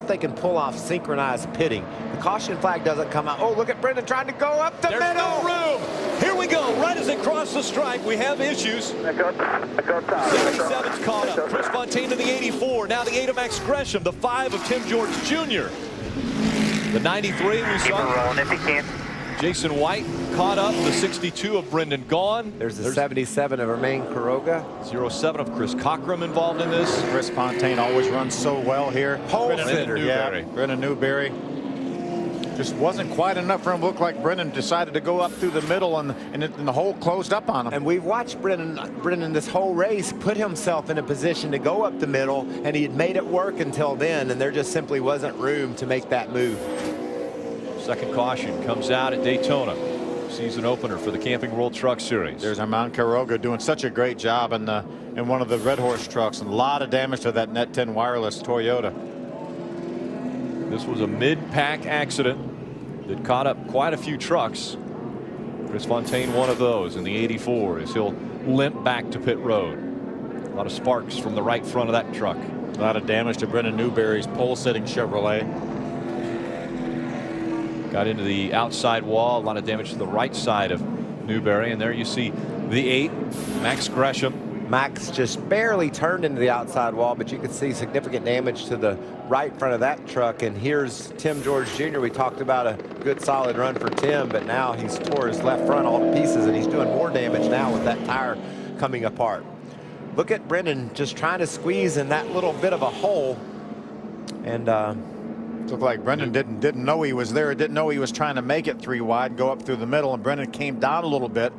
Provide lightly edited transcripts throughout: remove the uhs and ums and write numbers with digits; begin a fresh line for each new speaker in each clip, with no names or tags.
They can pull off synchronized pitting. The caution flag doesn't come out. Oh, look at Brendan trying to go up the middle.
There's no room. Here we go. Right as they cross the stripe, we have issues. 77's caught up. Chris Fontaine to the 84. Now the 8 of Max Gresham. The 5 of Tim George Jr. The 93 we
Keep
saw.
it rolling if you can.
Jason White caught up. The 62 of Brendan Gaughan.
There's the 77 of Romain Quiroga.
07 of Chris Cockrum involved in this.
Chris Fontaine always runs so well here.
Brendan
Newberry.
Brendan Newberry. Just wasn't quite enough for him. Looked like Brendan decided to go up through the middle, and the hole closed up on him.
And we've watched Brendan this whole race put himself in a position to go up the middle, and he had made it work until then, and there just simply wasn't room to make that move.
Second caution comes out at Daytona. Season opener for the Camping World Truck Series.
There's Romain Quiroga doing such a great job in one of the Red Horse trucks, and a lot of damage to that Net 10 wireless Toyota.
This was a mid-pack accident that caught up quite a few trucks. Chris Fontaine, one of those in the 84, as he'll limp back to pit road. A lot of sparks from the right front of that truck.
A lot of damage to Brendan Newberry's pole-sitting Chevrolet.
Got into the outside wall. A lot of damage to the right side of Newberry. And there you see the 8, Max Gresham.
Max just barely turned into the outside wall, but you can see significant damage to the right front of that truck. And here's Tim George Jr. We talked about a good solid run for Tim, but now he's tore his left front all to pieces, and he's doing more damage now with that tire coming apart. Look at Brendan just trying to squeeze in that little bit of a hole. And
looked like Brendan didn't know he was there, didn't know he was trying to make it 3 wide and go up through the middle, and Brendan came down a little bit,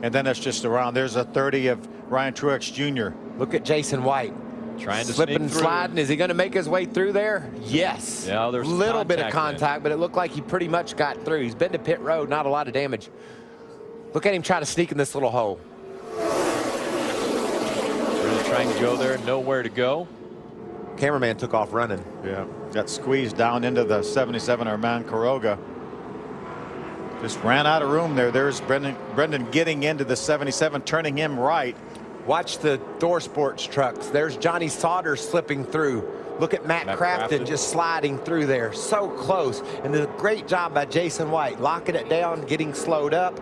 and then it's just around. There's a 30 of Ryan Truex Jr.
Look at Jason White
Trying to
slipping
sneak
and
through.
sliding. Is he going to make his way through there? Yes.
Yeah, there's
a little bit of
contact
contact, but it looked like he pretty much got through. He's been to pit road, not a lot of damage. Look at him try to sneak in this little hole.
Really trying to go there, nowhere to go.
Cameraman took off running.
Yeah, got squeezed down into the 77 Romain Quiroga. Just ran out of room there. There's Brendan getting into the 77, turning him right.
Watch the Thor Sports trucks. There's Johnny Sauter slipping through. Look at Matt Crafton just sliding through there. So close. And a great job by Jason White, locking it down, getting slowed up.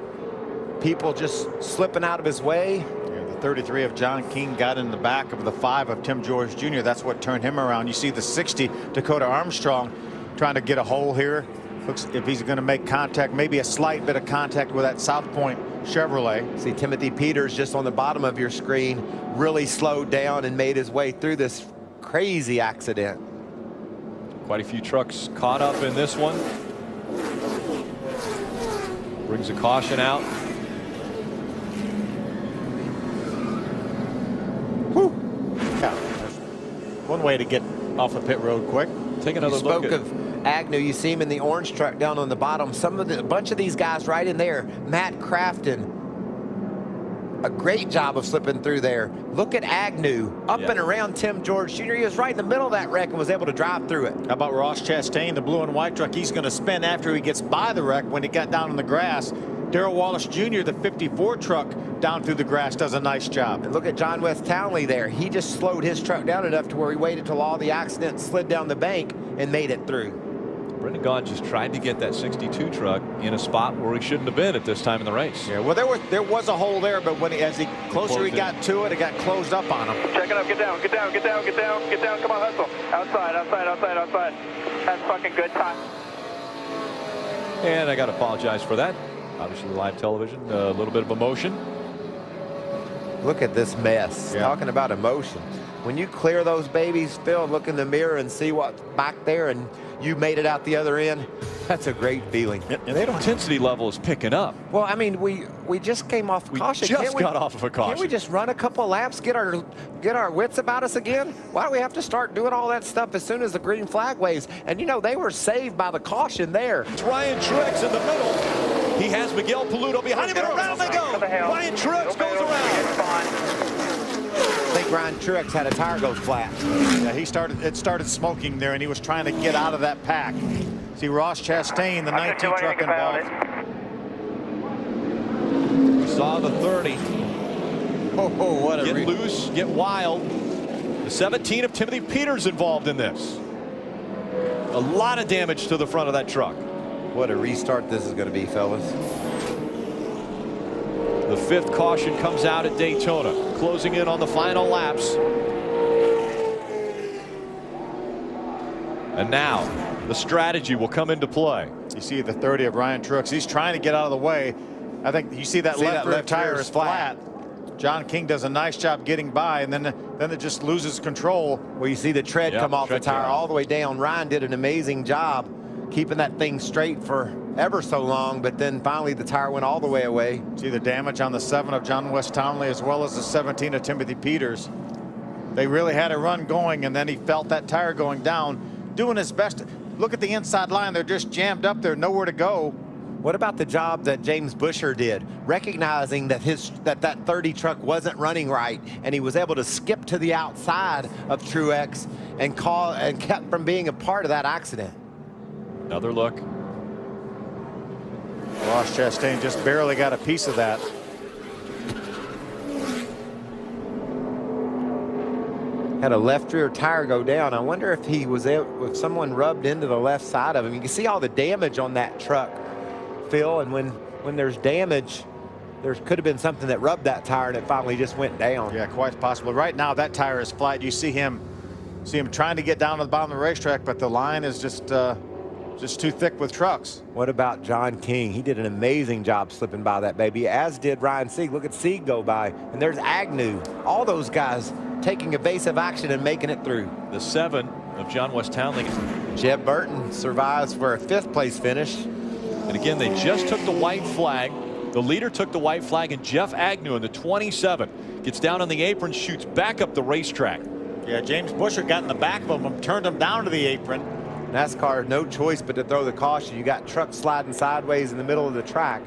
People just slipping out of his way.
Yeah, the 33 of John King got in the back of the 5 of Tim George Jr. That's what turned him around. You see the 60 Dakota Armstrong trying to get a hole here. Looks if he's going to make contact, maybe a slight bit of contact with that South Point Chevrolet.
See Timothy Peters just on the bottom of your screen, really slowed down and made his way through this crazy accident.
Quite a few trucks caught up in this one. Brings a caution out.
Whew. Yeah, that's one way to get off the pit road quick.
Take another
You
look
spoke of Agnew. You see him in the orange truck down on the bottom. A bunch of these guys right in there. Matt Crafton, a great job of slipping through there. Look at Agnew up and around Tim George Jr. He was right in the middle of that wreck and was able to drive through it.
How about Ross Chastain, the blue and white truck? He's going to spin after he gets by the wreck when he got down in the grass. Darrell Wallace Jr., the 54 truck, down through the grass, does a nice job.
And look at John West Townley there. He just slowed his truck down enough to where he waited till all the accidents slid down the bank and made it through.
Brendan Gaughan just tried to get that 62 truck in a spot where he shouldn't have been at this time in the race.
Yeah, well, there was a hole there, but as he closer he got to it, it got closed up on him.
Check it up. Get down. Get down. Get down. Get down. Get down. Come on, hustle. Outside. Outside. Outside. Outside. That's fucking good time.
And I got to apologize for that. Obviously, live television, a little bit of emotion.
Look at this mess.
Yeah.
Talking about emotion. When you clear those babies, Phil, look in the mirror and see what's back there, and you made it out the other end. That's a great feeling.
And the intensity level is picking up.
Well, I mean, we just came off caution.
We just got off of a caution.
Can't we just run a couple laps, get our wits about us again? Why do we have to start doing all that stuff as soon as the green flag waves? And you know, they were saved by the caution there.
It's Ryan Truex in the middle. He has Miguel Paludo behind him, and around they go. Ryan Truex goes around.
I think Ryan Truex had a tire go flat.
Yeah, it started smoking there, and he was trying to get out of that pack. See Ross Chastain, the 19 truck involved.
We saw the 30.
Oh, what a
Get loose, get wild. The 17 of Timothy Peters involved in this. A lot of damage to the front of that truck.
What a restart this is going to be, fellas.
The 5th caution comes out at Daytona, closing in on the final laps. And now the strategy will come into play.
You see the 30 of Ryan Truex. He's trying to get out of the way. I think you see that left rear tire is flat. John King does a nice job getting by, and then it just loses control.
Well, you see the tread come off the tire all the way down. Ryan did an amazing job keeping that thing straight for ever so long, but then finally the tire went all the way away.
See the damage on the 7 of John West Townley as well as the 17 of Timothy Peters. They really had a run going, and then he felt that tire going down, doing his best. Look at the inside line. They're just jammed up there, nowhere to go.
What about the job that James Busher did, recognizing that that 30 truck wasn't running right, and he was able to skip to the outside of Truex and kept from being a part of that accident.
Another look.
Ross Chastain just barely got a piece of that.
Had a left rear tire go down. I wonder if if someone rubbed into the left side of him. You can see all the damage on that truck, Phil, and when there's damage, there could have been something that rubbed that tire and it finally just went down.
Yeah, quite possible. Right now that tire is flat. You see him trying to get down to the bottom of the racetrack, but the line is just too thick with trucks.
What about John King? He did an amazing job slipping by that baby, as did Ryan Sieg. Look at Sieg go by, and there's Agnew. All those guys taking evasive action and making it through.
The 7 of John West Townley.
Jeb Burton survives for a 5th place finish.
And again, they just took the white flag. The leader took the white flag, and Jeff Agnew in the 27 gets down on the apron, shoots back up the racetrack.
Yeah, James Busher got in the back of him, turned him down to the apron.
NASCAR, no choice but to throw the caution. You got trucks sliding sideways in the middle of the track.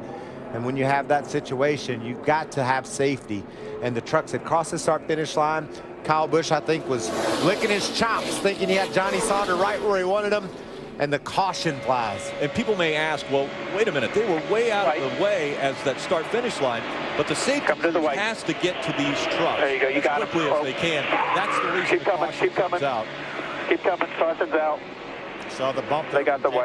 And when you have that situation, you've got to have safety. And the trucks had crossed the start-finish line. Kyle Busch, I think, was licking his chops, thinking he had Johnny Sauter right where he wanted him. And the caution flies.
And people may ask, well, wait a minute, they were way out of the way as that start-finish line, but the safety crew has to get to these trucks
there you go. You got
as quickly as they can. That's the reason
keep coming,
the caution comes out.
Keep coming, caution's out.
Saw the bump.
They got the white.